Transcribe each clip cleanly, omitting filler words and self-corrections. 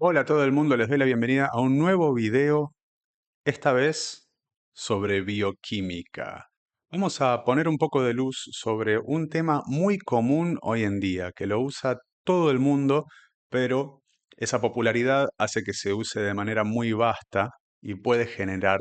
Hola a todo el mundo, les doy la bienvenida a un nuevo video, esta vez sobre bioquímica. Vamos a poner un poco de luz sobre un tema muy común hoy en día, que lo usa todo el mundo, pero esa popularidad hace que se use de manera muy vasta y puede generar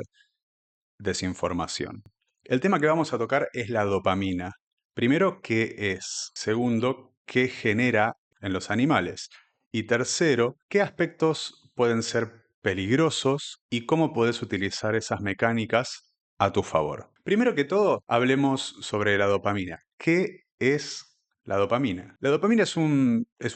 desinformación. El tema que vamos a tocar es la dopamina. Primero, ¿qué es? Segundo, ¿qué genera en los animales? Y tercero, ¿qué aspectos pueden ser peligrosos y cómo puedes utilizar esas mecánicas a tu favor? Primero que todo, hablemos sobre la dopamina. ¿Qué es la dopamina? La dopamina es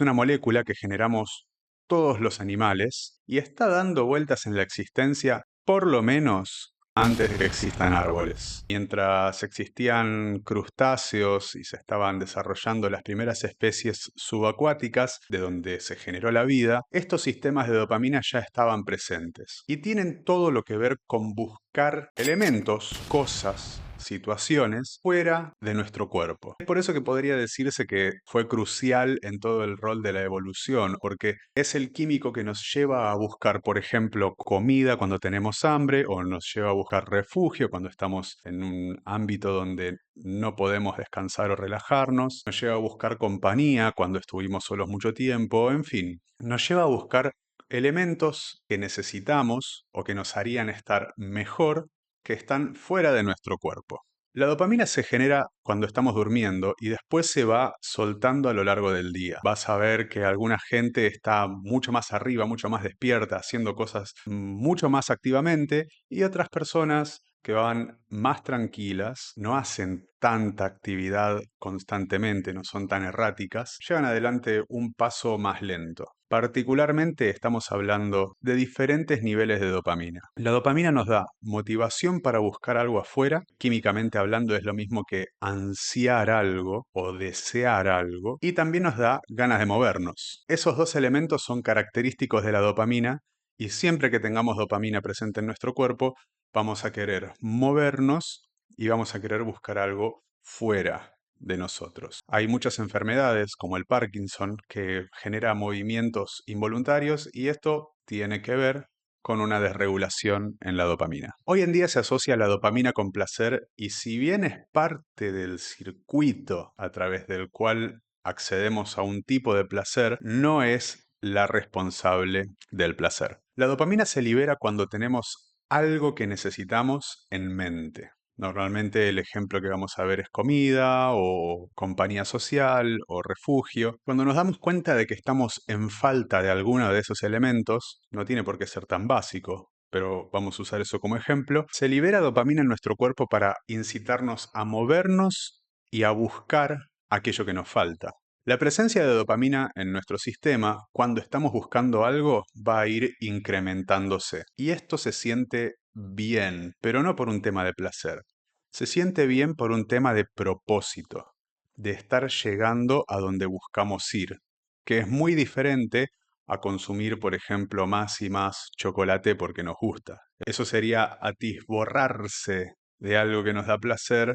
una molécula que generamos todos los animales y está dando vueltas en la existencia por lo menos antes de que existan árboles. Mientras existían crustáceos y se estaban desarrollando las primeras especies subacuáticas de donde se generó la vida, estos sistemas de dopamina ya estaban presentes y tienen todo lo que ver con buscar elementos, cosas, situaciones fuera de nuestro cuerpo. Es por eso que podría decirse que fue crucial en todo el rol de la evolución, porque es el químico que nos lleva a buscar, por ejemplo, comida cuando tenemos hambre, o nos lleva a buscar refugio cuando estamos en un ámbito donde no podemos descansar o relajarnos, nos lleva a buscar compañía cuando estuvimos solos mucho tiempo, en fin, nos lleva a buscar elementos que necesitamos o que nos harían estar mejor, que están fuera de nuestro cuerpo. La dopamina se genera cuando estamos durmiendo y después se va soltando a lo largo del día. Vas a ver que alguna gente está mucho más arriba, mucho más despierta, haciendo cosas mucho más activamente, y otras personas que van más tranquilas, no hacen tanta actividad constantemente, no son tan erráticas, llevan adelante un paso más lento. Particularmente estamos hablando de diferentes niveles de dopamina. La dopamina nos da motivación para buscar algo afuera, químicamente hablando es lo mismo que ansiar algo o desear algo, y también nos da ganas de movernos. Esos dos elementos son característicos de la dopamina y siempre que tengamos dopamina presente en nuestro cuerpo, vamos a querer movernos y vamos a querer buscar algo fuera de nosotros. Hay muchas enfermedades como el Parkinson que genera movimientos involuntarios y esto tiene que ver con una desregulación en la dopamina. Hoy en día se asocia la dopamina con placer y si bien es parte del circuito a través del cual accedemos a un tipo de placer, no es la responsable del placer. La dopamina se libera cuando tenemos algo que necesitamos en mente. Normalmente el ejemplo que vamos a ver es comida o compañía social o refugio. Cuando nos damos cuenta de que estamos en falta de alguno de esos elementos, no tiene por qué ser tan básico, pero vamos a usar eso como ejemplo, se libera dopamina en nuestro cuerpo para incitarnos a movernos y a buscar aquello que nos falta. La presencia de dopamina en nuestro sistema, cuando estamos buscando algo, va a ir incrementándose. Y esto se siente bien, pero no por un tema de placer. Se siente bien por un tema de propósito, de estar llegando a donde buscamos ir, que es muy diferente a consumir, por ejemplo, más y más chocolate porque nos gusta. Eso sería atisborrarse de algo que nos da placer,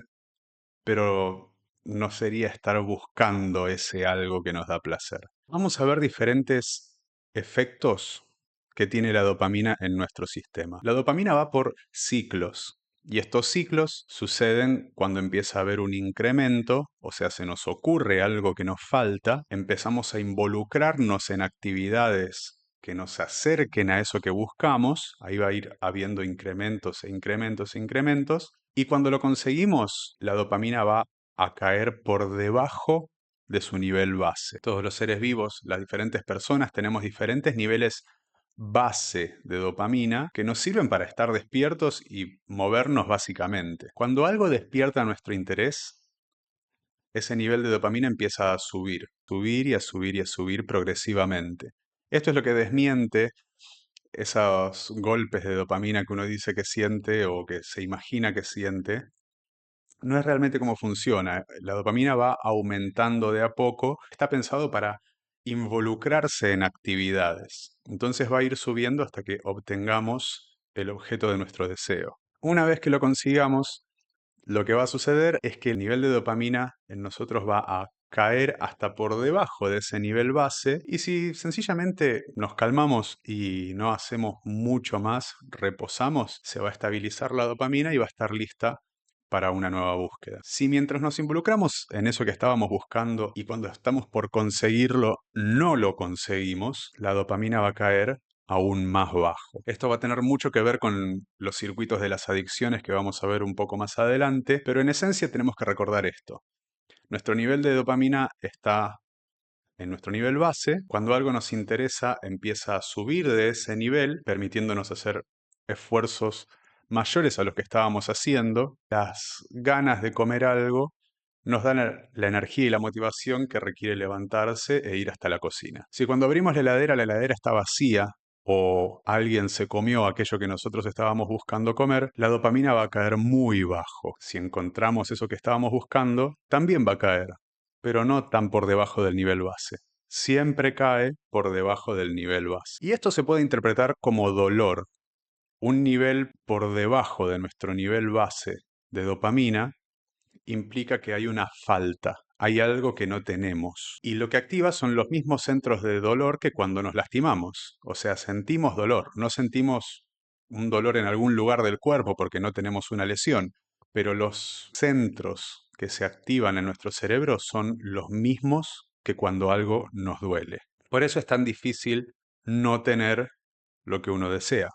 pero no sería estar buscando ese algo que nos da placer. Vamos a ver diferentes efectos que tiene la dopamina en nuestro sistema. La dopamina va por ciclos y estos ciclos suceden cuando empieza a haber un incremento, o sea, se nos ocurre algo que nos falta, empezamos a involucrarnos en actividades que nos acerquen a eso que buscamos, ahí va a ir habiendo incrementos e incrementos e incrementos, y cuando lo conseguimos, la dopamina va a caer por debajo de su nivel base. Todos los seres vivos, las diferentes personas, tenemos diferentes niveles base de dopamina que nos sirven para estar despiertos y movernos básicamente. Cuando algo despierta nuestro interés, ese nivel de dopamina empieza a subir y a subir y a subir progresivamente. Esto es lo que desmiente esos golpes de dopamina que uno dice que siente o que se imagina que siente. No es realmente cómo funciona. La dopamina va aumentando de a poco. Está pensado para involucrarse en actividades. Entonces va a ir subiendo hasta que obtengamos el objeto de nuestro deseo. Una vez que lo consigamos, lo que va a suceder es que el nivel de dopamina en nosotros va a caer hasta por debajo de ese nivel base y si sencillamente nos calmamos y no hacemos mucho más, reposamos, se va a estabilizar la dopamina y va a estar lista para una nueva búsqueda. Si mientras nos involucramos en eso que estábamos buscando y cuando estamos por conseguirlo no lo conseguimos, la dopamina va a caer aún más bajo. Esto va a tener mucho que ver con los circuitos de las adicciones que vamos a ver un poco más adelante, pero en esencia tenemos que recordar esto. Nuestro nivel de dopamina está en nuestro nivel base. Cuando algo nos interesa, empieza a subir de ese nivel, permitiéndonos hacer esfuerzos mayores a los que estábamos haciendo. Las ganas de comer algo nos dan la energía y la motivación que requiere levantarse e ir hasta la cocina. Si cuando abrimos la heladera está vacía, o alguien se comió aquello que nosotros estábamos buscando comer, la dopamina va a caer muy bajo. Si encontramos eso que estábamos buscando, también va a caer, pero no tan por debajo del nivel base. Siempre cae por debajo del nivel base. Y esto se puede interpretar como dolor. Un nivel por debajo de nuestro nivel base de dopamina implica que hay una falta, hay algo que no tenemos. Y lo que activa son los mismos centros de dolor que cuando nos lastimamos. O sea, sentimos dolor, no sentimos un dolor en algún lugar del cuerpo porque no tenemos una lesión, pero los centros que se activan en nuestro cerebro son los mismos que cuando algo nos duele. Por eso es tan difícil no tener lo que uno desea,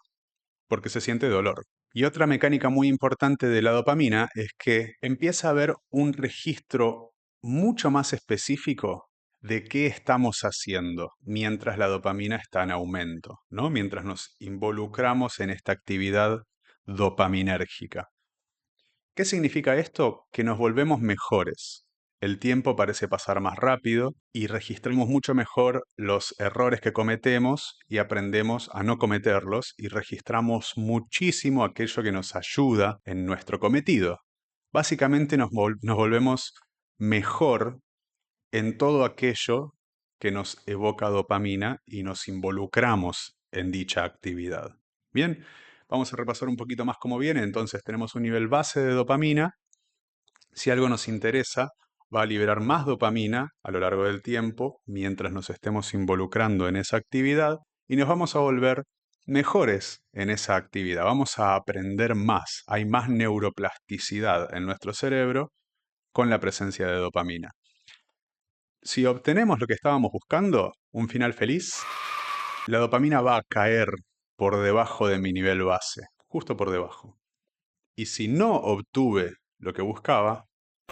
porque se siente dolor. Y otra mecánica muy importante de la dopamina es que empieza a haber un registro mucho más específico de qué estamos haciendo mientras la dopamina está en aumento, ¿no? Mientras nos involucramos en esta actividad dopaminérgica. ¿Qué significa esto? Que nos volvemos mejores. El tiempo parece pasar más rápido y registramos mucho mejor los errores que cometemos y aprendemos a no cometerlos y registramos muchísimo aquello que nos ayuda en nuestro cometido. Básicamente nos volvemos mejor en todo aquello que nos evoca dopamina y nos involucramos en dicha actividad. Bien, vamos a repasar un poquito más cómo viene. Entonces tenemos un nivel base de dopamina. Si algo nos interesa, va a liberar más dopamina a lo largo del tiempo mientras nos estemos involucrando en esa actividad y nos vamos a volver mejores en esa actividad. Vamos a aprender más. Hay más neuroplasticidad en nuestro cerebro con la presencia de dopamina. Si obtenemos lo que estábamos buscando, un final feliz, la dopamina va a caer por debajo de mi nivel base, justo por debajo. Y si no obtuve lo que buscaba,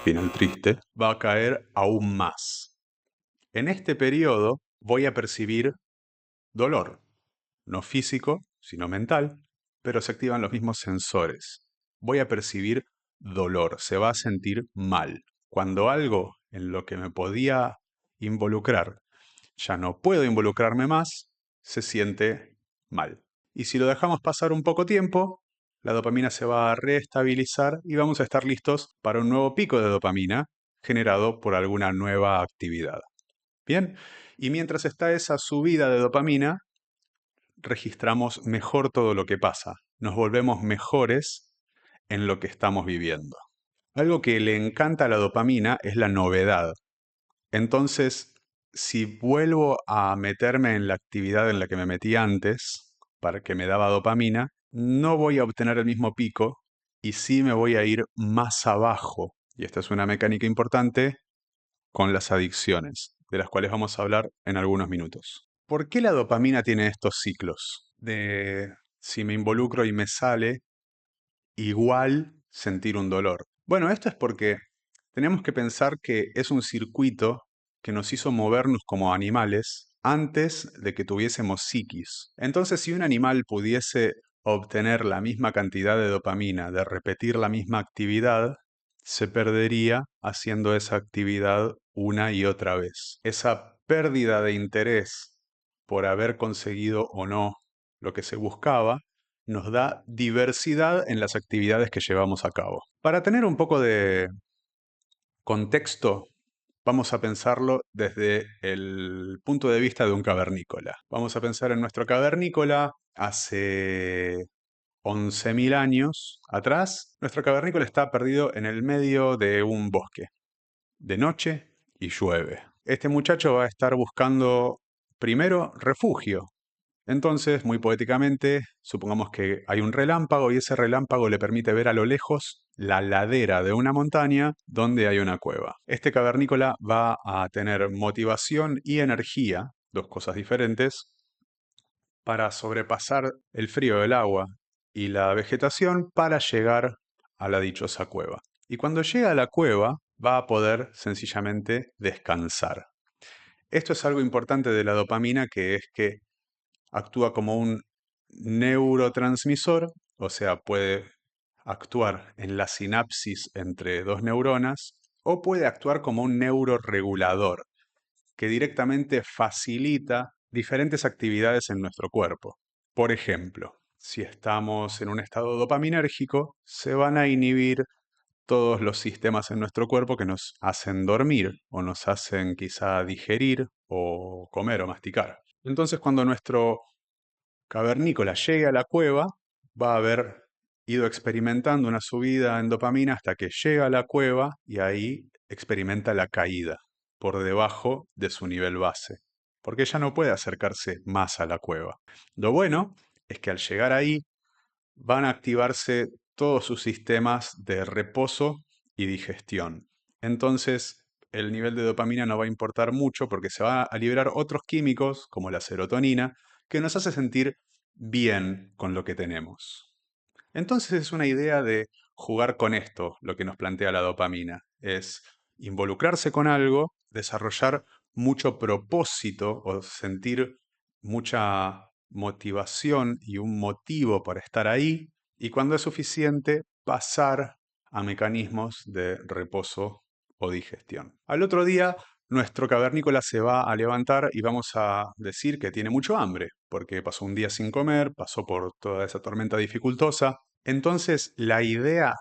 final triste, va a caer aún más. En este periodo voy a percibir dolor, no físico, sino mental, pero se activan los mismos sensores. Voy a percibir dolor, se va a sentir mal. Cuando algo en lo que me podía involucrar ya no puedo involucrarme más, se siente mal. Y si lo dejamos pasar un poco tiempo, la dopamina se va a reestabilizar y vamos a estar listos para un nuevo pico de dopamina generado por alguna nueva actividad. Bien, y mientras está esa subida de dopamina, registramos mejor todo lo que pasa, nos volvemos mejores en lo que estamos viviendo. Algo que le encanta a la dopamina es la novedad. Entonces, si vuelvo a meterme en la actividad en la que me metí antes, para que me daba dopamina, no voy a obtener el mismo pico y sí me voy a ir más abajo. Y esta es una mecánica importante con las adicciones, de las cuales vamos a hablar en algunos minutos. ¿Por qué la dopamina tiene estos ciclos? De si me involucro y me sale, igual sentir un dolor. Bueno, esto es porque tenemos que pensar que es un circuito que nos hizo movernos como animales antes de que tuviésemos psiquis. Entonces, si un animal pudiese obtener la misma cantidad de dopamina, de repetir la misma actividad, se perdería haciendo esa actividad una y otra vez. Esa pérdida de interés por haber conseguido o no lo que se buscaba nos da diversidad en las actividades que llevamos a cabo. Para tener un poco de contexto, vamos a pensarlo desde el punto de vista de un cavernícola. Vamos a pensar en nuestro cavernícola hace 11.000 años atrás. Nuestro cavernícola está perdido en el medio de un bosque, de noche y llueve. Este muchacho va a estar buscando primero refugio. Entonces, muy poéticamente, supongamos que hay un relámpago y ese relámpago le permite ver a lo lejos la ladera de una montaña donde hay una cueva. Este cavernícola va a tener motivación y energía, dos cosas diferentes, para sobrepasar el frío del agua y la vegetación para llegar a la dichosa cueva. Y cuando llega a la cueva, va a poder sencillamente descansar. Esto es algo importante de la dopamina, que es que actúa como un neurotransmisor, o sea, puede actuar en la sinapsis entre dos neuronas, o puede actuar como un neuroregulador, que directamente facilita diferentes actividades en nuestro cuerpo. Por ejemplo, si estamos en un estado dopaminérgico, se van a inhibir todos los sistemas en nuestro cuerpo que nos hacen dormir o nos hacen quizá digerir o comer o masticar. Entonces, cuando nuestro cavernícola llegue a la cueva, va a haber ido experimentando una subida en dopamina hasta que llega a la cueva y ahí experimenta la caída por debajo de su nivel base, porque ya no puede acercarse más a la cueva. Lo bueno es que al llegar ahí van a activarse todos sus sistemas de reposo y digestión. Entonces, el nivel de dopamina no va a importar mucho porque se va a liberar otros químicos, como la serotonina, que nos hace sentir bien con lo que tenemos. Entonces es una idea de jugar con esto, lo que nos plantea la dopamina. Es involucrarse con algo, desarrollar mucho propósito o sentir mucha motivación y un motivo para estar ahí, y cuando es suficiente, pasar a mecanismos de reposo o digestión. Al otro día, nuestro cavernícola se va a levantar y vamos a decir que tiene mucho hambre, porque pasó un día sin comer, pasó por toda esa tormenta dificultosa. Entonces, la idea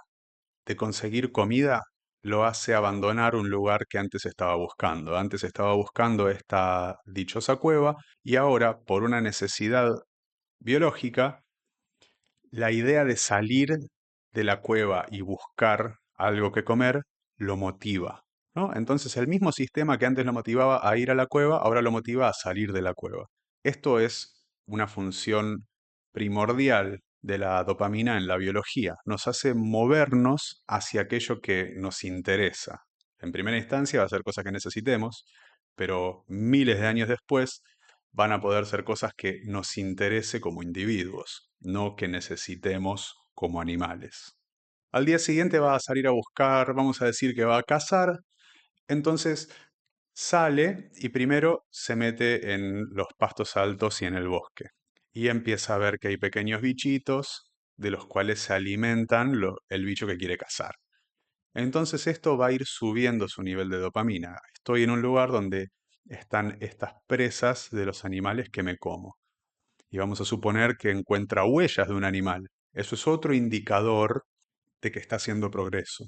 de conseguir comida lo hace abandonar un lugar que antes estaba buscando. Antes estaba buscando esta dichosa cueva y ahora, por una necesidad biológica, la idea de salir de la cueva y buscar algo que comer lo motiva, ¿no? Entonces el mismo sistema que antes lo motivaba a ir a la cueva, ahora lo motiva a salir de la cueva. Esto es una función primordial de la dopamina en la biología. Nos hace movernos hacia aquello que nos interesa. En primera instancia va a ser cosas que necesitemos, pero miles de años después van a poder ser cosas que nos interese como individuos, no que necesitemos como animales. Al día siguiente va a salir a buscar, vamos a decir que va a cazar, entonces sale y primero se mete en los pastos altos y en el bosque. Y empieza a ver que hay pequeños bichitos de los cuales se alimentan el bicho que quiere cazar. Entonces esto va a ir subiendo su nivel de dopamina. Estoy en un lugar donde están estas presas de los animales que me como. Y vamos a suponer que encuentra huellas de un animal. Eso es otro indicador de que está haciendo progreso.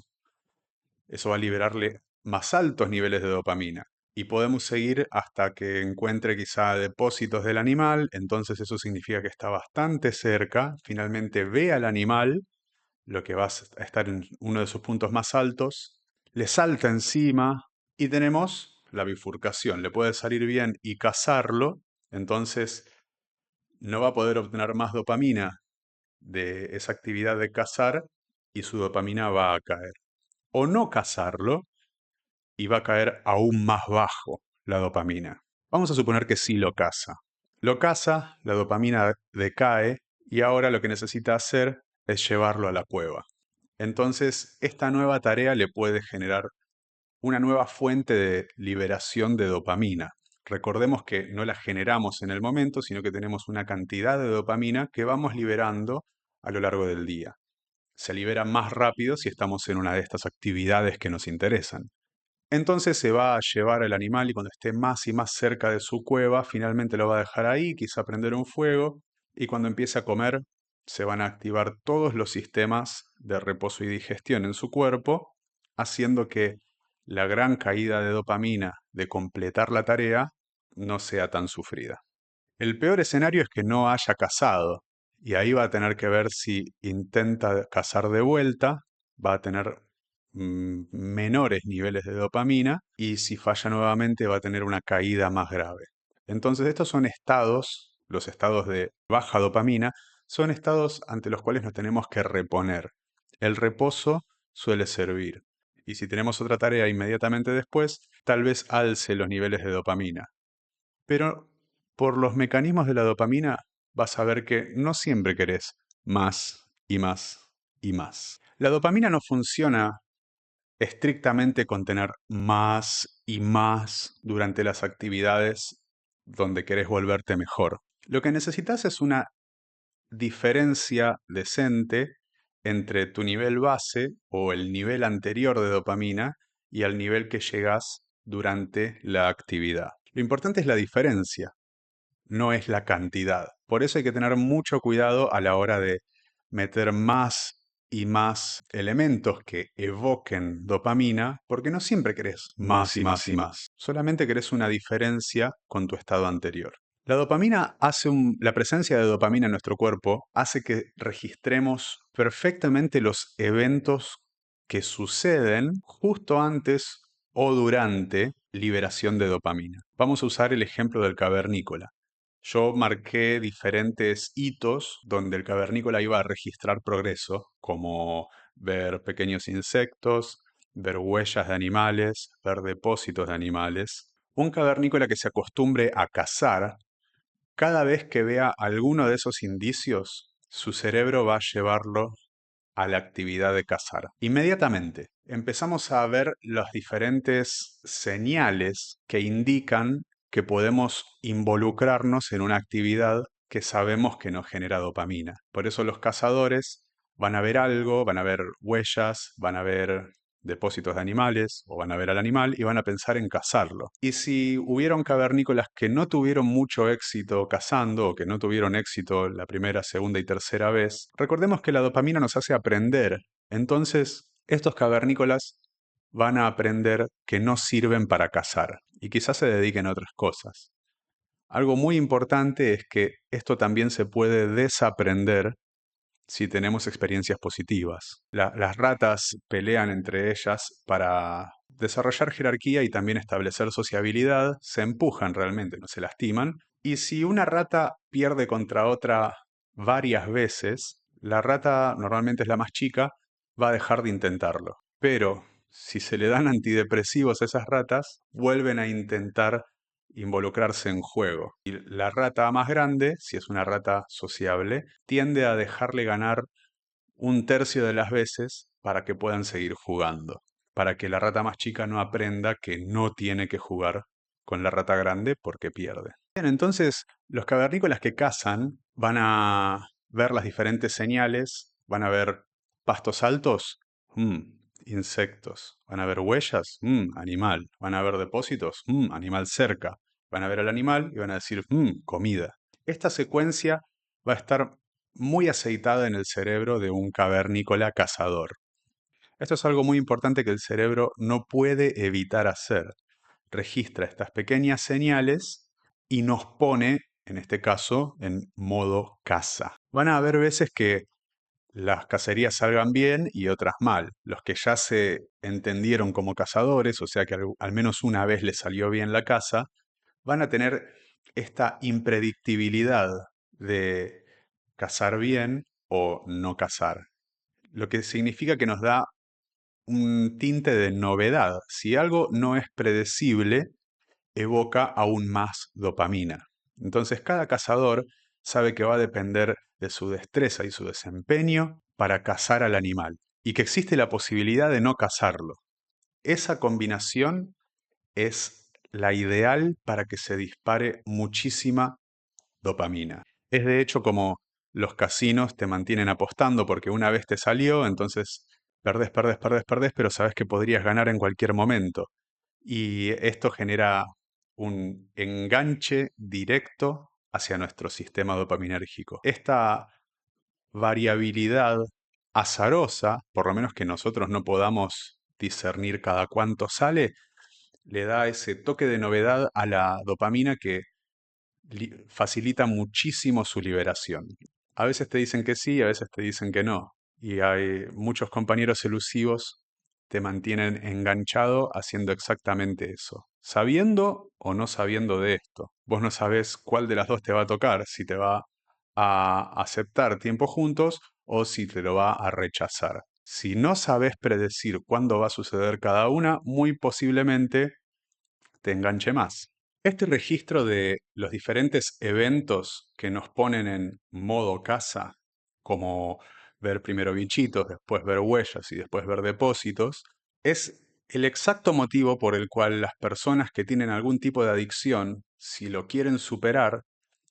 Eso va a liberarle más altos niveles de dopamina. Y podemos seguir hasta que encuentre quizá depósitos del animal, entonces eso significa que está bastante cerca, finalmente ve al animal, lo que va a estar en uno de sus puntos más altos, le salta encima y tenemos la bifurcación. Le puede salir bien y cazarlo, entonces no va a poder obtener más dopamina de esa actividad de cazar y su dopamina va a caer. O no cazarlo y va a caer aún más bajo la dopamina. Vamos a suponer que sí lo caza. Lo caza, la dopamina decae y ahora lo que necesita hacer es llevarlo a la cueva. Entonces, esta nueva tarea le puede generar una nueva fuente de liberación de dopamina. Recordemos que no la generamos en el momento, sino que tenemos una cantidad de dopamina que vamos liberando a lo largo del día. Se libera más rápido si estamos en una de estas actividades que nos interesan. Entonces se va a llevar al animal y cuando esté más y más cerca de su cueva, finalmente lo va a dejar ahí, quizá prender un fuego, y cuando empiece a comer, se van a activar todos los sistemas de reposo y digestión en su cuerpo, haciendo que la gran caída de dopamina de completar la tarea no sea tan sufrida. El peor escenario es que no haya cazado, y ahí va a tener que ver si intenta cazar de vuelta, va a tener menores niveles de dopamina y si falla nuevamente va a tener una caída más grave. Entonces estos son estados, los estados de baja dopamina, son estados ante los cuales nos tenemos que reponer. El reposo suele servir. Y si tenemos otra tarea inmediatamente después, tal vez alce los niveles de dopamina. Pero por los mecanismos de la dopamina vas a ver que no siempre querés más y más y más. La dopamina no funciona estrictamente con tener más y más durante las actividades donde querés volverte mejor. Lo que necesitas es una diferencia decente entre tu nivel base o el nivel anterior de dopamina y al nivel que llegas durante la actividad. Lo importante es la diferencia, no es la cantidad. Por eso hay que tener mucho cuidado a la hora de meter más y más elementos que evoquen dopamina, porque no siempre querés más y más y más. Solamente querés una diferencia con tu estado anterior. La dopamina la presencia de dopamina en nuestro cuerpo hace que registremos perfectamente los eventos que suceden justo antes o durante liberación de dopamina. Vamos a usar el ejemplo del cavernícola. Yo marqué diferentes hitos donde el cavernícola iba a registrar progreso, como ver pequeños insectos, ver huellas de animales, ver depósitos de animales. Un cavernícola que se acostumbre a cazar, cada vez que vea alguno de esos indicios, su cerebro va a llevarlo a la actividad de cazar. Inmediatamente empezamos a ver las diferentes señales que indican que podemos involucrarnos en una actividad que sabemos que nos genera dopamina. Por eso los cazadores van a ver algo, van a ver huellas, van a ver depósitos de animales o van a ver al animal y van a pensar en cazarlo. Y si hubieron cavernícolas que no tuvieron mucho éxito cazando o que no tuvieron éxito la primera, segunda y tercera vez, recordemos que la dopamina nos hace aprender. Entonces, estos cavernícolas van a aprender que no sirven para cazar y quizás se dediquen a otras cosas. Algo muy importante es que esto también se puede desaprender si tenemos experiencias positivas. Las ratas pelean entre ellas para desarrollar jerarquía y también establecer sociabilidad, se empujan realmente, no se lastiman. Y si una rata pierde contra otra varias veces, la rata normalmente es la más chica, va a dejar de intentarlo. Pero si se le dan antidepresivos a esas ratas, vuelven a intentar involucrarse en juego. Y la rata más grande, si es una rata sociable, tiende a dejarle ganar un tercio de las veces para que puedan seguir jugando, para que la rata más chica no aprenda que no tiene que jugar con la rata grande porque pierde. Bien, entonces los cavernícolas que cazan van a ver las diferentes señales, van a ver pastos altos, insectos, van a ver huellas, animal, van a ver depósitos, animal cerca, van a ver al animal y van a decir, comida. Esta secuencia va a estar muy aceitada en el cerebro de un cavernícola cazador. Esto es algo muy importante que el cerebro no puede evitar hacer. Registra estas pequeñas señales y nos pone, en este caso, en modo caza. Van a haber veces que las cacerías salgan bien y otras mal. Los que ya se entendieron como cazadores, o sea que al menos una vez les salió bien la caza, van a tener esta impredictibilidad de cazar bien o no cazar. Lo que significa que nos da un tinte de novedad. Si algo no es predecible, evoca aún más dopamina. Entonces cada cazador sabe que va a depender de su destreza y su desempeño para cazar al animal y que existe la posibilidad de no cazarlo. Esa combinación es la ideal para que se dispare muchísima dopamina. Es de hecho como los casinos te mantienen apostando porque una vez te salió, entonces perdés, perdés, perdés, perdés, pero sabes que podrías ganar en cualquier momento. Y esto genera un enganche directo hacia nuestro sistema dopaminérgico. Esta variabilidad azarosa, por lo menos que nosotros no podamos discernir cada cuánto sale, le da ese toque de novedad a la dopamina que facilita muchísimo su liberación. A veces te dicen que sí, a veces te dicen que no. Y hay muchos compañeros elusivos te mantienen enganchado haciendo exactamente eso, sabiendo o no sabiendo de esto. Vos no sabés cuál de las dos te va a tocar, si te va a aceptar tiempo juntos o si te lo va a rechazar. Si no sabes predecir cuándo va a suceder cada una, muy posiblemente te enganche más. Este registro de los diferentes eventos que nos ponen en modo casa, como ver primero bichitos, después ver huellas y después ver depósitos, es el exacto motivo por el cual las personas que tienen algún tipo de adicción, si lo quieren superar,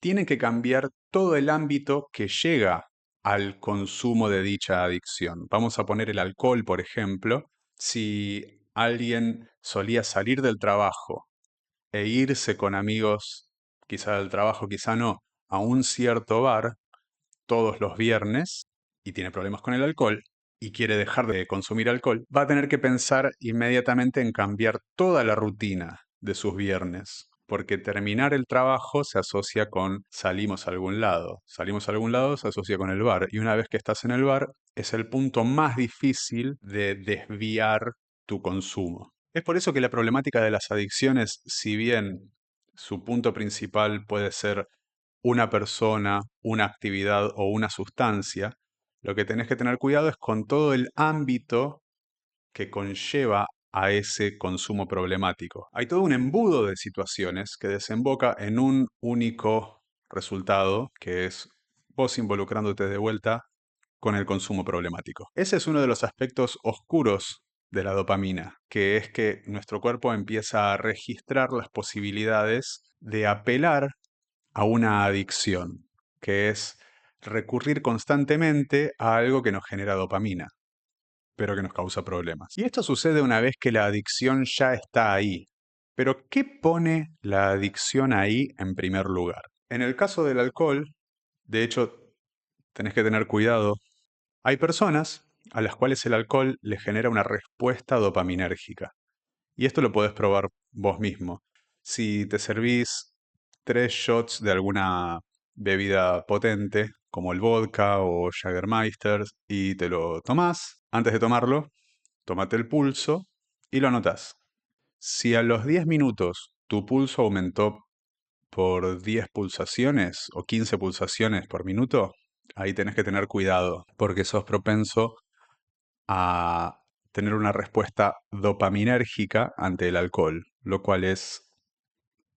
tienen que cambiar todo el ámbito que llega al consumo de dicha adicción. Vamos a poner el alcohol, por ejemplo. Si alguien solía salir del trabajo e irse con amigos, quizá del trabajo, quizá no, a un cierto bar todos los viernes y tiene problemas con el alcohol y quiere dejar de consumir alcohol, va a tener que pensar inmediatamente en cambiar toda la rutina de sus viernes. Porque terminar el trabajo se asocia con salimos a algún lado. Salimos a algún lado se asocia con el bar. Y una vez que estás en el bar, es el punto más difícil de desviar tu consumo. Es por eso que la problemática de las adicciones, si bien su punto principal puede ser una persona, una actividad o una sustancia, lo que tenés que tener cuidado es con todo el ámbito que conlleva a ese consumo problemático. Hay todo un embudo de situaciones que desemboca en un único resultado, que es vos involucrándote de vuelta con el consumo problemático. Ese es uno de los aspectos oscuros de la dopamina, que es que nuestro cuerpo empieza a registrar las posibilidades de apelar a una adicción, que es recurrir constantemente a algo que nos genera dopamina, pero que nos causa problemas. Y esto sucede una vez que la adicción ya está ahí. Pero ¿qué pone la adicción ahí en primer lugar? En el caso del alcohol, de hecho, tenés que tener cuidado. Hay personas a las cuales el alcohol les genera una respuesta dopaminérgica. Y esto lo podés probar vos mismo. Si te servís 3 shots de alguna bebida potente, como el vodka o Jägermeister, y te lo tomás, antes de tomarlo, tómate el pulso y lo anotás. Si a los 10 minutos tu pulso aumentó por 10 pulsaciones o 15 pulsaciones por minuto, ahí tenés que tener cuidado, porque sos propenso a tener una respuesta dopaminérgica ante el alcohol, lo cual es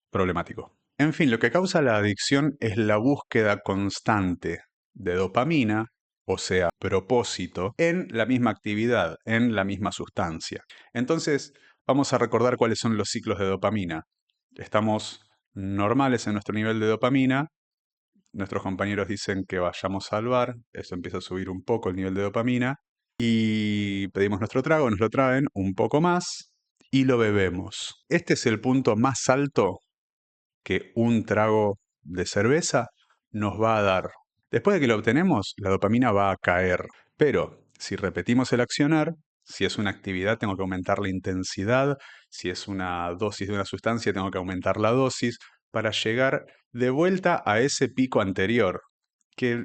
problemático. En fin, lo que causa la adicción es la búsqueda constante de dopamina, o sea, propósito, en la misma actividad, en la misma sustancia. Entonces, vamos a recordar cuáles son los ciclos de dopamina. Estamos normales en nuestro nivel de dopamina, nuestros compañeros dicen que vayamos al bar, eso empieza a subir un poco el nivel de dopamina, y pedimos nuestro trago, nos lo traen un poco más y lo bebemos. Este es el punto más alto que un trago de cerveza nos va a dar. Después de que lo obtenemos, la dopamina va a caer. Pero si repetimos el accionar, si es una actividad, tengo que aumentar la intensidad. Si es una dosis de una sustancia, tengo que aumentar la dosis para llegar de vuelta a ese pico anterior, que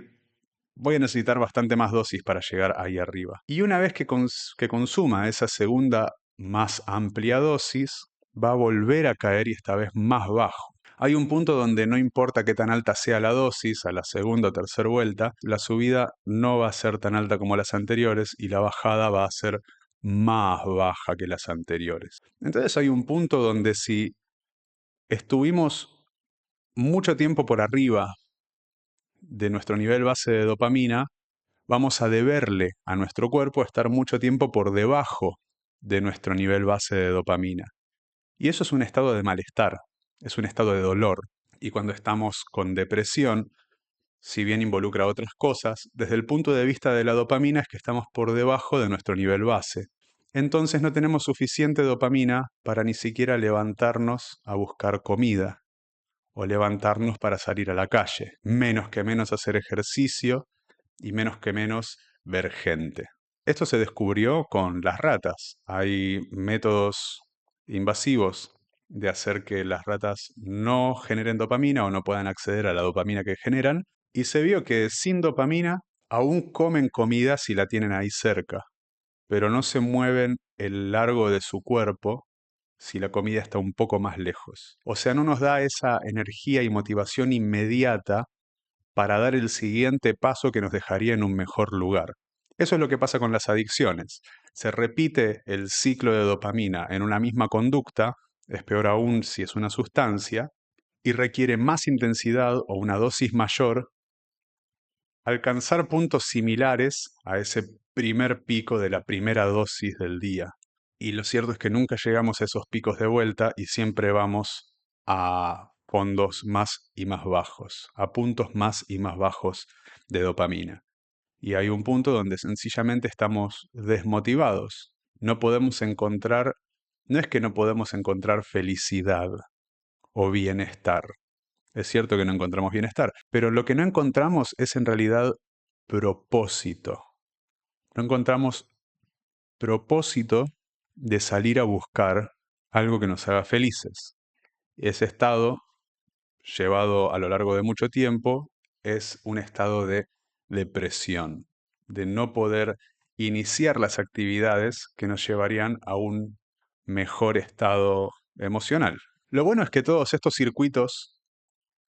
voy a necesitar bastante más dosis para llegar ahí arriba. Y una vez que consuma esa segunda más amplia dosis, va a volver a caer y esta vez más bajo. Hay un punto donde no importa qué tan alta sea la dosis, a la segunda o tercera vuelta, la subida no va a ser tan alta como las anteriores y la bajada va a ser más baja que las anteriores. Entonces hay un punto donde si estuvimos mucho tiempo por arriba de nuestro nivel base de dopamina, vamos a deberle a nuestro cuerpo estar mucho tiempo por debajo de nuestro nivel base de dopamina. Y eso es un estado de malestar, es un estado de dolor. Y cuando estamos con depresión, si bien involucra otras cosas, desde el punto de vista de la dopamina es que estamos por debajo de nuestro nivel base. Entonces no tenemos suficiente dopamina para ni siquiera levantarnos a buscar comida o levantarnos para salir a la calle, menos hacer ejercicio y menos que menos ver gente. Esto se descubrió con las ratas. Hay métodos invasivos de hacer que las ratas no generen dopamina o no puedan acceder a la dopamina que generan, y se vio que sin dopamina aún comen comida si la tienen ahí cerca. pero no se mueven el largo de su cuerpo si la comida está un poco más lejos. O sea, no nos da esa energía y motivación inmediata para dar el siguiente paso que nos dejaría en un mejor lugar. Eso es lo que pasa con las adicciones. Se repite el ciclo de dopamina en una misma conducta, es peor aún si es una sustancia, y requiere más intensidad o una dosis mayor, alcanzar puntos similares a ese primer pico de la primera dosis del día. Y lo cierto es que nunca llegamos a esos picos de vuelta y siempre vamos a fondos más y más bajos, a puntos más y más bajos de dopamina. Y hay un punto donde sencillamente estamos desmotivados. No podemos encontrar, no es que no podemos encontrar felicidad o bienestar. Es cierto que no encontramos bienestar, pero lo que no encontramos es en realidad propósito. No encontramos propósito de salir a buscar algo que nos haga felices. Ese estado, llevado a lo largo de mucho tiempo, es un estado de depresión, de no poder iniciar las actividades que nos llevarían a un mejor estado emocional. Lo bueno es que todos estos circuitos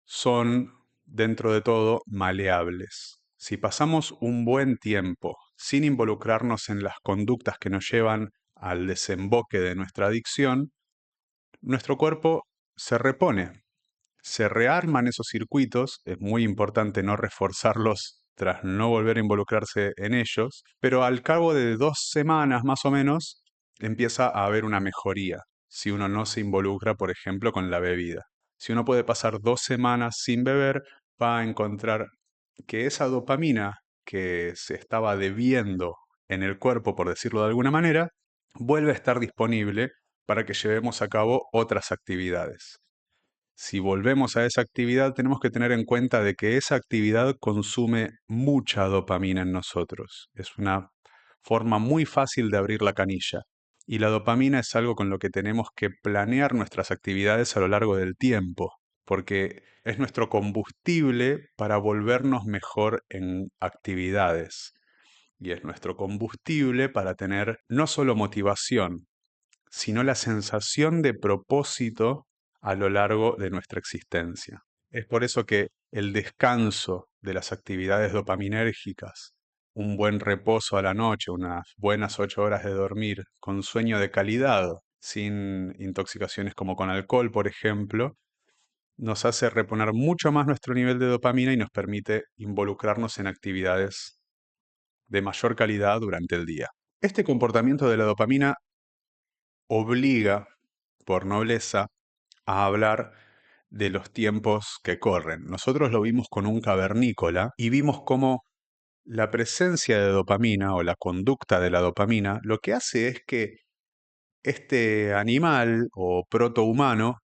son, dentro de todo, maleables. Si pasamos un buen tiempo sin involucrarnos en las conductas que nos llevan al desemboque de nuestra adicción, nuestro cuerpo se repone, se rearman esos circuitos, es muy importante no reforzarlos tras no volver a involucrarse en ellos, pero al cabo de 2 semanas más o menos empieza a haber una mejoría si uno no se involucra, por ejemplo, con la bebida. Si uno puede pasar 2 semanas sin beber, va a encontrar que esa dopamina que se estaba debiendo en el cuerpo, por decirlo de alguna manera, vuelve a estar disponible para que llevemos a cabo otras actividades. Si volvemos a esa actividad, tenemos que tener en cuenta de que esa actividad consume mucha dopamina en nosotros. Es una forma muy fácil de abrir la canilla. Y la dopamina es algo con lo que tenemos que planear nuestras actividades a lo largo del tiempo, porque es nuestro combustible para volvernos mejor en actividades. Y es nuestro combustible para tener no solo motivación, sino la sensación de propósito a lo largo de nuestra existencia. Es por eso que el descanso de las actividades dopaminérgicas, un buen reposo a la noche, unas buenas 8 horas de dormir, con sueño de calidad, sin intoxicaciones como con alcohol, por ejemplo, nos hace reponer mucho más nuestro nivel de dopamina y nos permite involucrarnos en actividades de mayor calidad durante el día. Este comportamiento de la dopamina obliga, por nobleza, a hablar de los tiempos que corren. Nosotros lo vimos con un cavernícola y vimos cómo la presencia de dopamina o la conducta de la dopamina lo que hace es que este animal o protohumano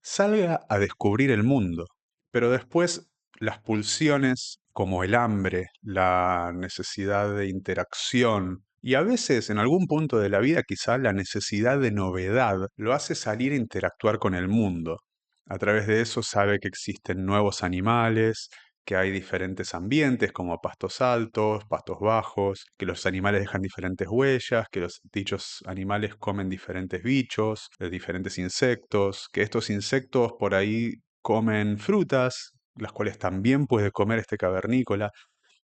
salga a descubrir el mundo, pero después las pulsiones como el hambre, la necesidad de interacción y a veces en algún punto de la vida quizá la necesidad de novedad lo hace salir a interactuar con el mundo. A través de eso sabe que existen nuevos animales, que hay diferentes ambientes como pastos altos, pastos bajos, que los animales dejan diferentes huellas, que los dichos animales comen diferentes bichos, diferentes insectos, que estos insectos por ahí comen frutas, las cuales también puede comer este cavernícola.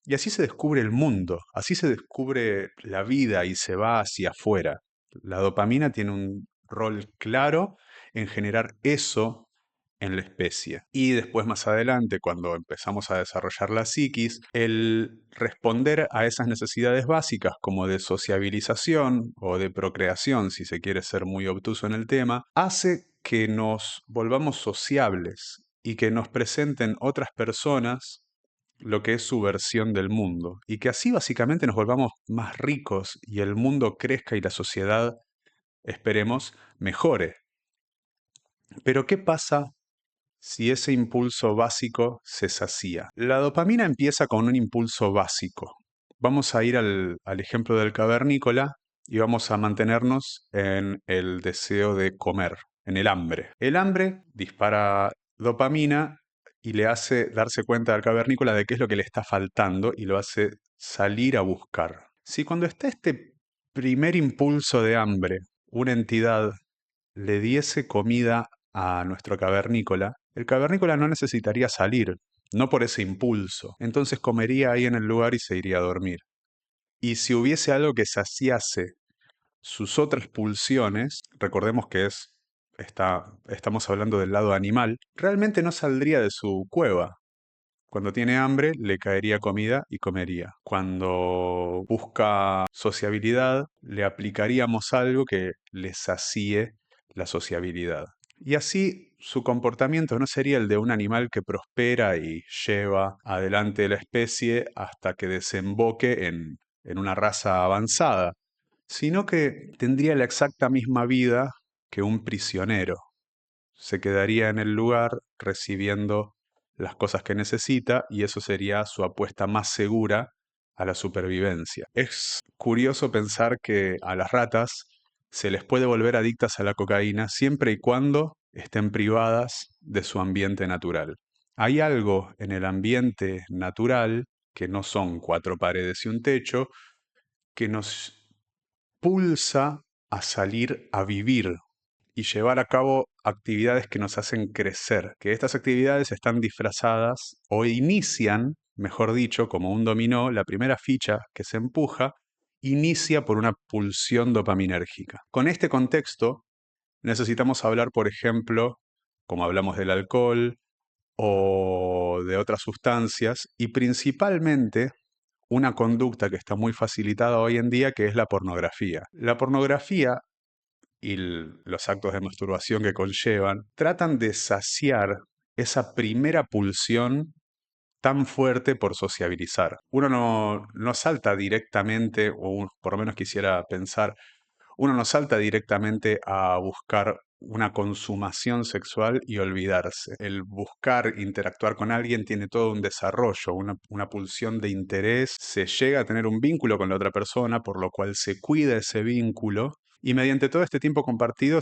Y así se descubre el mundo, así se descubre la vida y se va hacia afuera. La dopamina tiene un rol claro en generar eso en la especie. Y después más adelante, cuando empezamos a desarrollar la psiquis, el responder a esas necesidades básicas como de sociabilización o de procreación, si se quiere ser muy obtuso en el tema, hace que nos volvamos sociables y que nos presenten otras personas lo que es su versión del mundo, y que así básicamente nos volvamos más ricos y el mundo crezca y la sociedad, esperemos, mejore. Pero ¿qué pasa si ese impulso básico se sacía? La dopamina empieza con un impulso básico. Vamos a ir al ejemplo del cavernícola y vamos a mantenernos en el deseo de comer, en el hambre. El hambre dispara dopamina y le hace darse cuenta al cavernícola de qué es lo que le está faltando y lo hace salir a buscar. Si cuando está este primer impulso de hambre una entidad le diese comida a nuestro cavernícola, el cavernícola no necesitaría salir, no por ese impulso. Entonces comería ahí en el lugar y se iría a dormir. Y si hubiese algo que saciase sus otras pulsiones, recordemos que estamos hablando del lado animal, realmente no saldría de su cueva. Cuando tiene hambre, le caería comida y comería. Cuando busca sociabilidad, le aplicaríamos algo que le sacie la sociabilidad. Y así su comportamiento no sería el de un animal que prospera y lleva adelante la especie hasta que desemboque en una raza avanzada, sino que tendría la exacta misma vida que un prisionero. Se quedaría en el lugar recibiendo las cosas que necesita y eso sería su apuesta más segura a la supervivencia. Es curioso pensar que a las ratas se les puede volver adictas a la cocaína siempre y cuando estén privadas de su ambiente natural. Hay algo en el ambiente natural, que no son cuatro paredes y un techo, que nos pulsa a salir a vivir y llevar a cabo actividades que nos hacen crecer, que estas actividades están disfrazadas o inician, mejor dicho, como un dominó, la primera ficha que se empuja inicia por una pulsión dopaminérgica. Con este contexto necesitamos hablar, por ejemplo, como hablamos del alcohol o de otras sustancias, y principalmente una conducta que está muy facilitada hoy en día, que es la pornografía. La pornografía y los actos de masturbación que conllevan, tratan de saciar esa primera pulsión tan fuerte por sociabilizar. Uno no salta directamente, por lo menos quisiera pensar, uno no salta directamente a buscar una consumación sexual y olvidarse. El buscar interactuar con alguien tiene todo un desarrollo, una pulsión de interés, se llega a tener un vínculo con la otra persona, por lo cual se cuida ese vínculo y mediante todo este tiempo compartido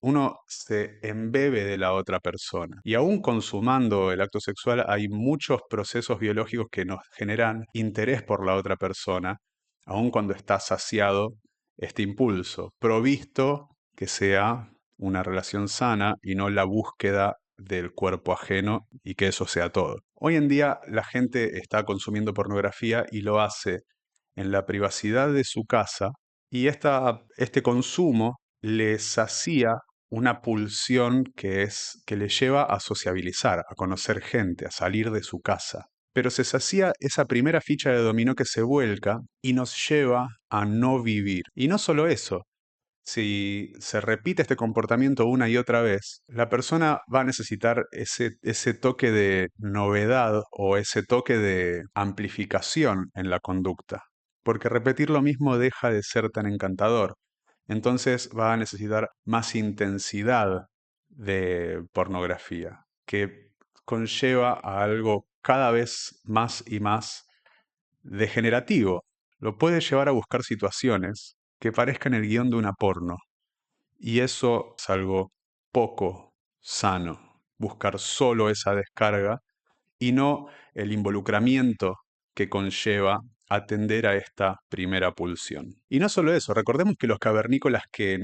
uno se embebe de la otra persona. Y aún consumando el acto sexual hay muchos procesos biológicos que nos generan interés por la otra persona, aun cuando está saciado este impulso, provisto que sea una relación sana y no la búsqueda del cuerpo ajeno y que eso sea todo. Hoy en día la gente está consumiendo pornografía y lo hace en la privacidad de su casa y este consumo le sacía una pulsión que le lleva a sociabilizar, a conocer gente, a salir de su casa. Pero se sacía esa primera ficha de dominó que se vuelca y nos lleva a no vivir. Y no solo eso, si se repite este comportamiento una y otra vez, la persona va a necesitar ese toque de novedad o ese toque de amplificación en la conducta, porque repetir lo mismo deja de ser tan encantador. Entonces va a necesitar más intensidad de pornografía, que conlleva a algo cada vez más y más degenerativo. Lo puede llevar a buscar situaciones que parezcan el guión de una porno. Y eso es algo poco sano, buscar solo esa descarga y no el involucramiento que conlleva atender a esta primera pulsión. Y no solo eso, recordemos que los cavernícolas que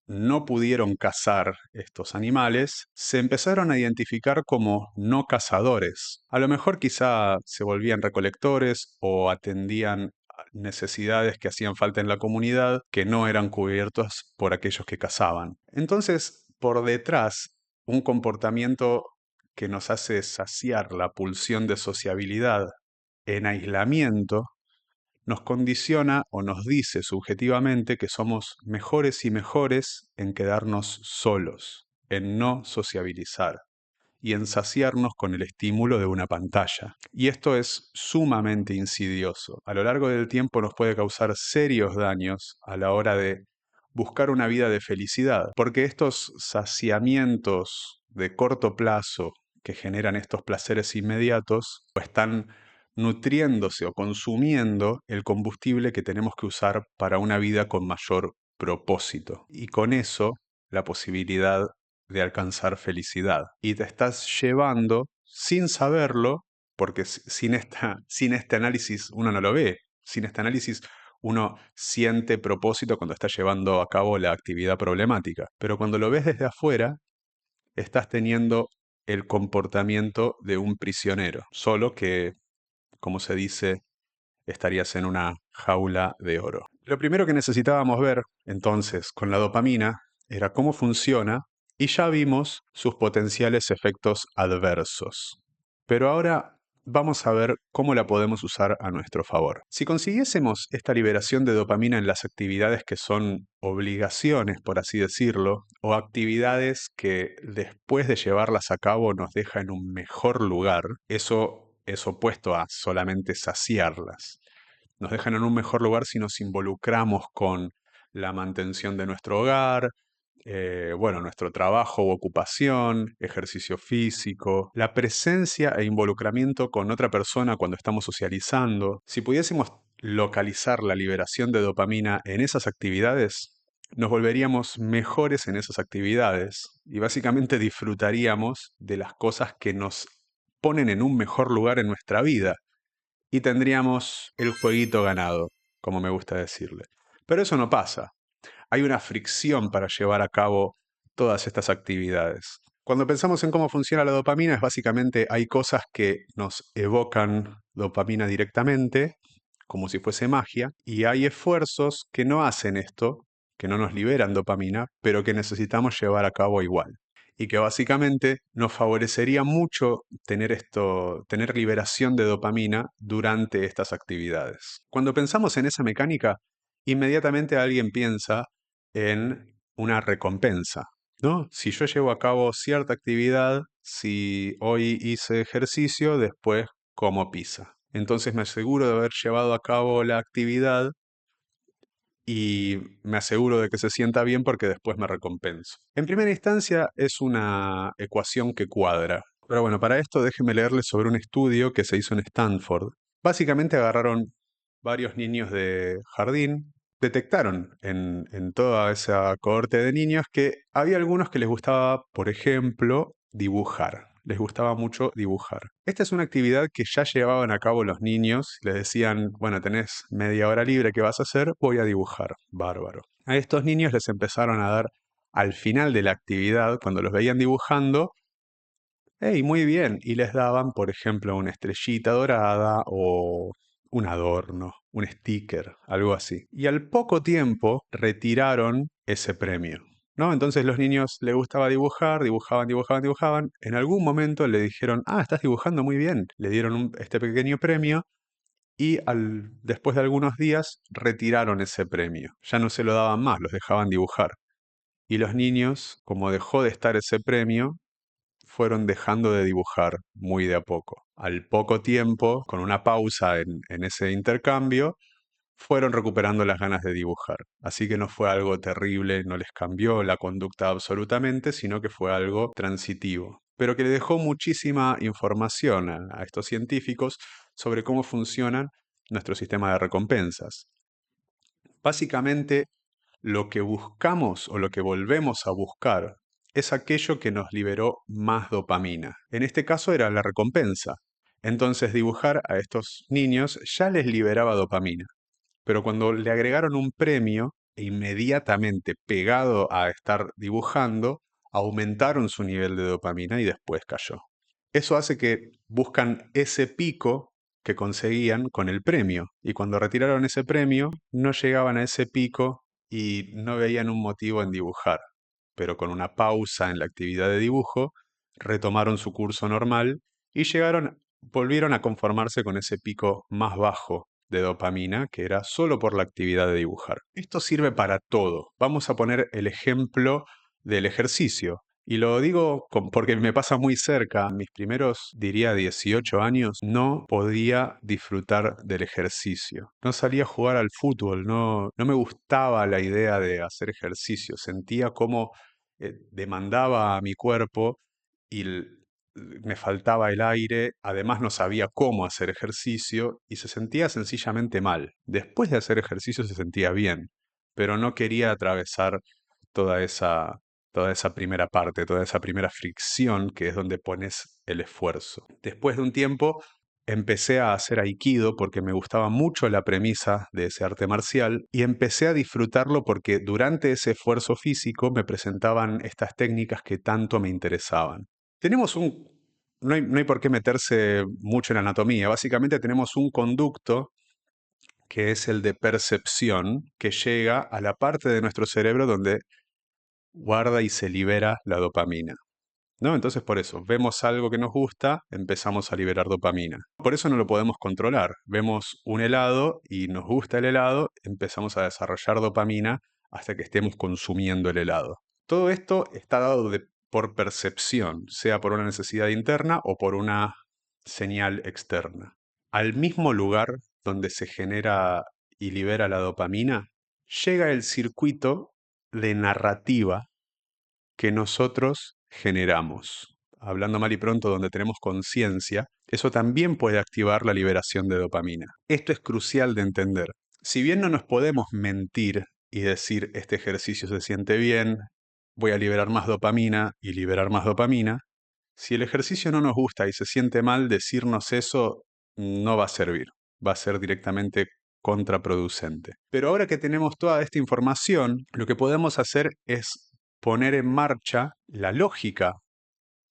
no pudieron cazar estos animales se empezaron a identificar como no cazadores. A lo mejor quizá se volvían recolectores o atendían necesidades que hacían falta en la comunidad que no eran cubiertas por aquellos que cazaban. Entonces, por detrás, un comportamiento que nos hace saciar la pulsión de sociabilidad en aislamiento, nos condiciona o nos dice subjetivamente que somos mejores y mejores en quedarnos solos, en no sociabilizar y en saciarnos con el estímulo de una pantalla. Y esto es sumamente insidioso. A lo largo del tiempo nos puede causar serios daños a la hora de buscar una vida de felicidad, porque estos saciamientos de corto plazo que generan estos placeres inmediatos están nutriéndose o consumiendo el combustible que tenemos que usar para una vida con mayor propósito. Y con eso, la posibilidad de alcanzar felicidad. Y te estás llevando, sin saberlo, porque sin este análisis uno no lo ve, sin este análisis uno siente propósito cuando está llevando a cabo la actividad problemática. Pero cuando lo ves desde afuera, estás teniendo el comportamiento de un prisionero, solo que, como se dice, estarías en una jaula de oro. Lo primero que necesitábamos ver, entonces, con la dopamina era cómo funciona y ya vimos sus potenciales efectos adversos. Pero ahora vamos a ver cómo la podemos usar a nuestro favor. Si consiguiésemos esta liberación de dopamina en las actividades que son obligaciones, por así decirlo, o actividades que después de llevarlas a cabo nos deja en un mejor lugar, eso es opuesto a solamente saciarlas. Nos dejan en un mejor lugar si nos involucramos con la mantención de nuestro hogar, nuestro trabajo u ocupación, ejercicio físico, la presencia e involucramiento con otra persona cuando estamos socializando. Si pudiésemos localizar la liberación de dopamina en esas actividades, nos volveríamos mejores en esas actividades y básicamente disfrutaríamos de las cosas que nos ponen en un mejor lugar en nuestra vida y tendríamos el jueguito ganado, como me gusta decirle. Pero eso no pasa. Hay una fricción para llevar a cabo todas estas actividades. Cuando pensamos en cómo funciona la dopamina, es básicamente hay cosas que nos evocan dopamina directamente, como si fuese magia, y hay esfuerzos que no hacen esto, que no nos liberan dopamina, pero que necesitamos llevar a cabo igual. Y que básicamente nos favorecería mucho tener liberación de dopamina durante estas actividades. Cuando pensamos en esa mecánica, inmediatamente alguien piensa en una recompensa, ¿no? Si yo llevo a cabo cierta actividad, si hoy hice ejercicio, después como pizza. Entonces me aseguro de haber llevado a cabo la actividad y me aseguro de que se sienta bien porque después me recompenso. En primera instancia es una ecuación que cuadra. Pero bueno, para esto déjeme leerles sobre un estudio que se hizo en Stanford. Básicamente agarraron varios niños de jardín, detectaron en toda esa cohorte de niños que había algunos que les gustaba, por ejemplo, dibujar. Les gustaba mucho dibujar. Esta es una actividad que ya llevaban a cabo los niños. Les decían, bueno, tenés media hora libre, ¿qué vas a hacer? Voy a dibujar. Bárbaro. A estos niños les empezaron a dar, al final de la actividad, cuando los veían dibujando, hey, muy bien. Y les daban, por ejemplo, una estrellita dorada o un adorno, un sticker, algo así. Y al poco tiempo retiraron ese premio, ¿no? Entonces los niños les gustaba dibujar, dibujaban. En algún momento le dijeron, ah, estás dibujando muy bien. Le dieron este pequeño premio y después de algunos días retiraron ese premio. Ya no se lo daban más, los dejaban dibujar. Y los niños, como dejó de estar ese premio, fueron dejando de dibujar muy de a poco. Al poco tiempo, con una pausa en ese intercambio, fueron recuperando las ganas de dibujar. Así que no fue algo terrible, no les cambió la conducta absolutamente, sino que fue algo transitivo, pero que le dejó muchísima información a estos científicos sobre cómo funciona nuestro sistema de recompensas. Básicamente, lo que buscamos o lo que volvemos a buscar es aquello que nos liberó más dopamina. En este caso era la recompensa. Entonces dibujar a estos niños ya les liberaba dopamina. Pero cuando le agregaron un premio, inmediatamente pegado a estar dibujando, aumentaron su nivel de dopamina y después cayó. Eso hace que buscan ese pico que conseguían con el premio. Y cuando retiraron ese premio, no llegaban a ese pico y no veían un motivo en dibujar. Pero con una pausa en la actividad de dibujo, retomaron su curso normal y volvieron a conformarse con ese pico más bajo de dopamina, que era solo por la actividad de dibujar. Esto sirve para todo. Vamos a poner el ejemplo del ejercicio. Y lo digo porque me pasa muy cerca. Mis primeros, diría, 18 años, no podía disfrutar del ejercicio. No salía a jugar al fútbol, no me gustaba la idea de hacer ejercicio. Sentía como demandaba a mi cuerpo y me faltaba el aire, además no sabía cómo hacer ejercicio y se sentía sencillamente mal. Después de hacer ejercicio se sentía bien, pero no quería atravesar toda esa, toda esa primera parte, toda esa primera fricción que es donde pones el esfuerzo. Después de un tiempo empecé a hacer aikido porque me gustaba mucho la premisa de ese arte marcial y empecé a disfrutarlo porque durante ese esfuerzo físico me presentaban estas técnicas que tanto me interesaban. Tenemos un... no hay por qué meterse mucho en anatomía. Básicamente tenemos un conducto que es el de percepción, que llega a la parte de nuestro cerebro donde guarda y se libera la dopamina. ¿No? Entonces por eso, vemos algo que nos gusta, empezamos a liberar dopamina. Por eso no lo podemos controlar. Vemos un helado y nos gusta el helado, empezamos a desarrollar dopamina hasta que estemos consumiendo el helado. Todo esto está dado por percepción, sea por una necesidad interna o por una señal externa. Al mismo lugar donde se genera y libera la dopamina, llega el circuito de narrativa que nosotros generamos. Hablando mal y pronto, donde tenemos conciencia, eso también puede activar la liberación de dopamina. Esto es crucial de entender. Si bien no nos podemos mentir y decir este ejercicio se siente bien, voy a liberar más dopamina y liberar más dopamina, si el ejercicio no nos gusta y se siente mal, decirnos eso no va a servir, va a ser directamente contraproducente. Pero ahora que tenemos toda esta información, lo que podemos hacer es poner en marcha la lógica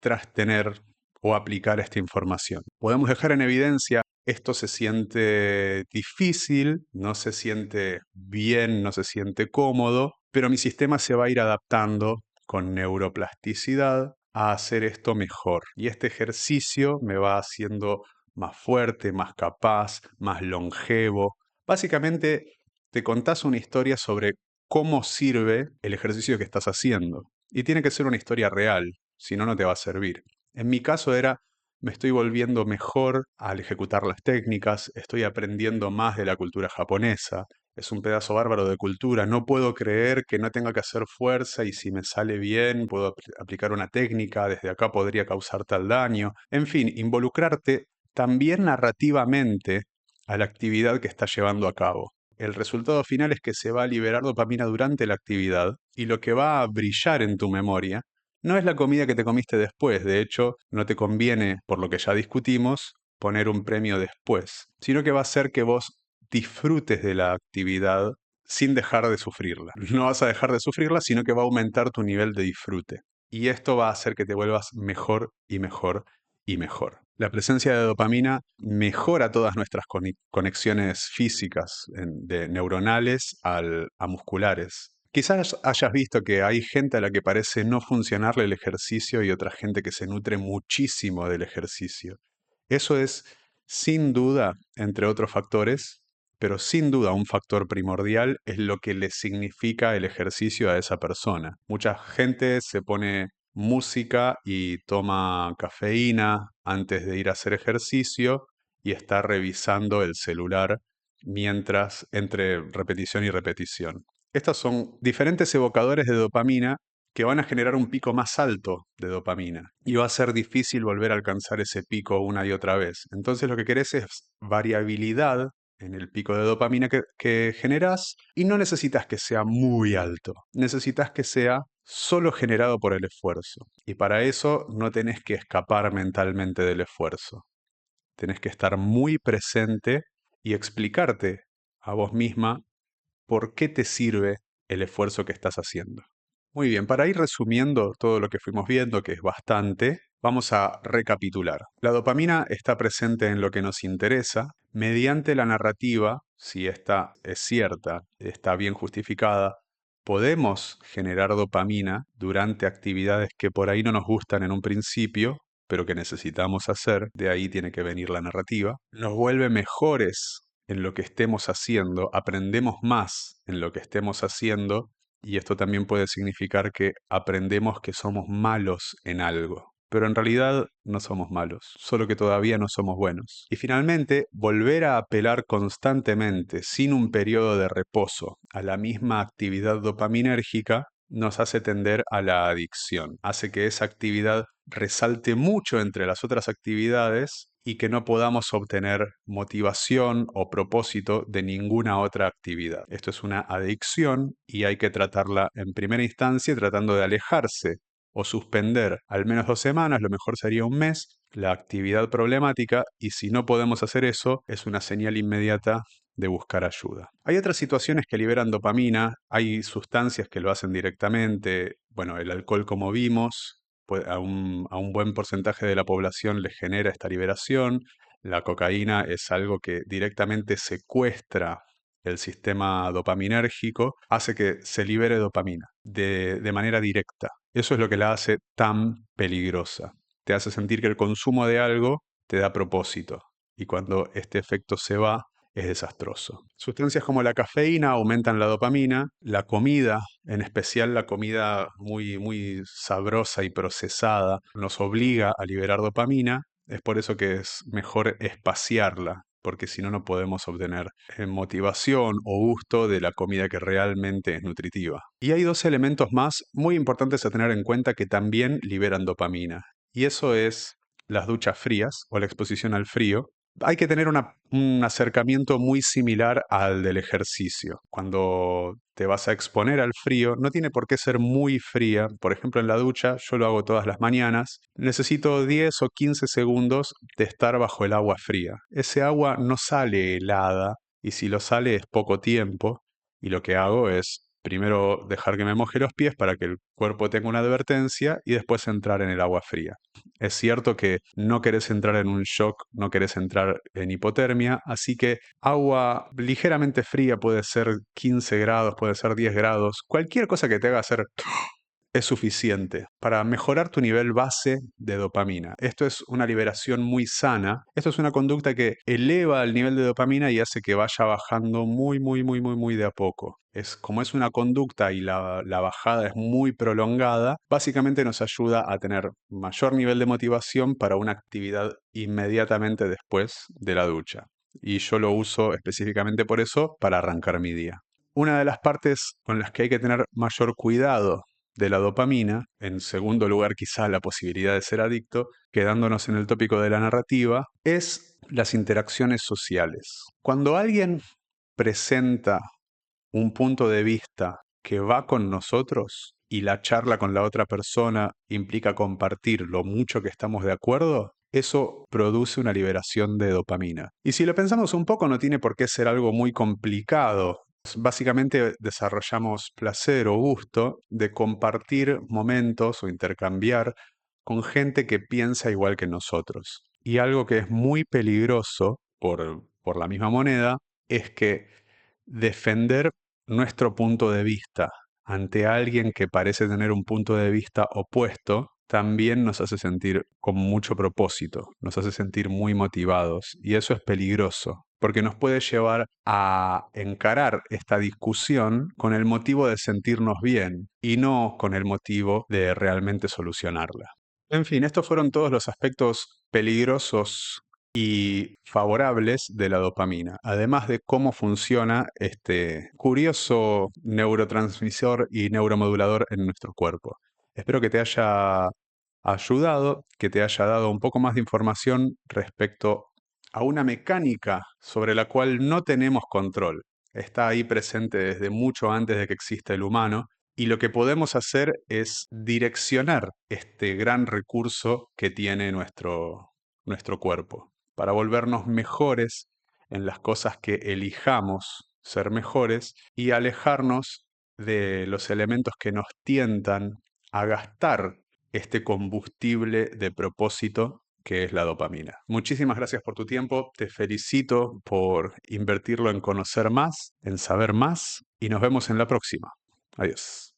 tras tener o aplicar esta información. Podemos dejar en evidencia: esto se siente difícil, no se siente bien, no se siente cómodo, pero mi sistema se va a ir adaptando con neuroplasticidad a hacer esto mejor. Y este ejercicio me va haciendo más fuerte, más capaz, más longevo. Básicamente, te contás una historia sobre cómo sirve el ejercicio que estás haciendo. Y tiene que ser una historia real, si no, no te va a servir. En mi caso era: me estoy volviendo mejor al ejecutar las técnicas, estoy aprendiendo más de la cultura japonesa, es un pedazo bárbaro de cultura, no puedo creer que no tenga que hacer fuerza y si me sale bien puedo aplicar una técnica, desde acá podría causar tal daño. En fin, involucrarte también narrativamente a la actividad que estás llevando a cabo. El resultado final es que se va a liberar dopamina durante la actividad y lo que va a brillar en tu memoria no es la comida que te comiste después. De hecho, no te conviene, por lo que ya discutimos, poner un premio después, sino que va a hacer que vos disfrutes de la actividad sin dejar de sufrirla. No vas a dejar de sufrirla, sino que va a aumentar tu nivel de disfrute. Y esto va a hacer que te vuelvas mejor y mejor y mejor. La presencia de dopamina mejora todas nuestras conexiones físicas, de neuronales a musculares. Quizás hayas visto que hay gente a la que parece no funcionarle el ejercicio y otra gente que se nutre muchísimo del ejercicio. Eso es, sin duda, entre otros factores, pero sin duda un factor primordial es lo que le significa el ejercicio a esa persona. Mucha gente se pone música y toma cafeína antes de ir a hacer ejercicio y está revisando el celular mientras entre repetición y repetición. Estos son diferentes evocadores de dopamina que van a generar un pico más alto de dopamina y va a ser difícil volver a alcanzar ese pico una y otra vez. Entonces lo que querés es variabilidad en el pico de dopamina que generás y no necesitas que sea muy alto, necesitas que sea solo generado por el esfuerzo. Y para eso no tenés que escapar mentalmente del esfuerzo. Tenés que estar muy presente y explicarte a vos misma por qué te sirve el esfuerzo que estás haciendo. Muy bien, para ir resumiendo todo lo que fuimos viendo, que es bastante, vamos a recapitular. La dopamina está presente en lo que nos interesa mediante la narrativa. Si esta es cierta, está bien justificada, podemos generar dopamina durante actividades que por ahí no nos gustan en un principio, pero que necesitamos hacer. De ahí tiene que venir la narrativa. Nos vuelve mejores en lo que estemos haciendo, aprendemos más en lo que estemos haciendo, y esto también puede significar que aprendemos que somos malos en algo. Pero en realidad no somos malos, solo que todavía no somos buenos. Y finalmente, volver a apelar constantemente, sin un periodo de reposo, a la misma actividad dopaminérgica nos hace tender a la adicción. Hace que esa actividad resalte mucho entre las otras actividades y que no podamos obtener motivación o propósito de ninguna otra actividad. Esto es una adicción y hay que tratarla en primera instancia tratando de alejarse o suspender al menos 2 semanas, lo mejor sería un mes, la actividad problemática, y si no podemos hacer eso, es una señal inmediata de buscar ayuda. Hay otras situaciones que liberan dopamina, hay sustancias que lo hacen directamente, bueno, el alcohol como vimos, a un buen porcentaje de la población le genera esta liberación, la cocaína es algo que directamente secuestra el sistema dopaminérgico, hace que se libere dopamina de manera directa. Eso es lo que la hace tan peligrosa. Te hace sentir que el consumo de algo te da propósito y cuando este efecto se va, es desastroso. Sustancias como la cafeína aumentan la dopamina, la comida, en especial la comida muy, muy sabrosa y procesada, nos obliga a liberar dopamina. Es por eso que es mejor espaciarla, porque si no, no podemos obtener motivación o gusto de la comida que realmente es nutritiva. Y hay dos elementos más muy importantes a tener en cuenta que también liberan dopamina, y eso es las duchas frías o la exposición al frío. Hay que tener un acercamiento muy similar al del ejercicio. Cuando te vas a exponer al frío, no tiene por qué ser muy fría. Por ejemplo, en la ducha, yo lo hago todas las mañanas, necesito 10 o 15 segundos de estar bajo el agua fría. Ese agua no sale helada, y si lo sale es poco tiempo, y lo que hago es primero dejar que me moje los pies para que el cuerpo tenga una advertencia y después entrar en el agua fría. Es cierto que no querés entrar en un shock, no querés entrar en hipotermia, así que agua ligeramente fría, puede ser 15 grados, puede ser 10 grados, cualquier cosa que te haga hacer es suficiente para mejorar tu nivel base de dopamina. Esto es una liberación muy sana. Esto es una conducta que eleva el nivel de dopamina y hace que vaya bajando muy, muy, muy, muy, muy de a poco. Como es una conducta y la bajada es muy prolongada, básicamente nos ayuda a tener mayor nivel de motivación para una actividad inmediatamente después de la ducha. Y yo lo uso específicamente por eso, para arrancar mi día. Una de las partes con las que hay que tener mayor cuidado de la dopamina, en segundo lugar quizá la posibilidad de ser adicto, quedándonos en el tópico de la narrativa, es las interacciones sociales. Cuando alguien presenta un punto de vista que va con nosotros y la charla con la otra persona implica compartir lo mucho que estamos de acuerdo, eso produce una liberación de dopamina. Y si lo pensamos un poco, no tiene por qué ser algo muy complicado. Básicamente desarrollamos placer o gusto de compartir momentos o intercambiar con gente que piensa igual que nosotros. Y algo que es muy peligroso por la misma moneda es que defender nuestro punto de vista ante alguien que parece tener un punto de vista opuesto también nos hace sentir con mucho propósito, nos hace sentir muy motivados, y eso es peligroso porque nos puede llevar a encarar esta discusión con el motivo de sentirnos bien y no con el motivo de realmente solucionarla. En fin, estos fueron todos los aspectos peligrosos y favorables de la dopamina, además de cómo funciona este curioso neurotransmisor y neuromodulador en nuestro cuerpo. Espero que te haya ayudado, que te haya dado un poco más de información respecto a una mecánica sobre la cual no tenemos control. Está ahí presente desde mucho antes de que exista el humano, y lo que podemos hacer es direccionar este gran recurso que tiene nuestro cuerpo para volvernos mejores en las cosas que elijamos ser mejores y alejarnos de los elementos que nos tientan a gastar este combustible de propósito que es la dopamina. Muchísimas gracias por tu tiempo, te felicito por invertirlo en conocer más, en saber más, y nos vemos en la próxima. Adiós.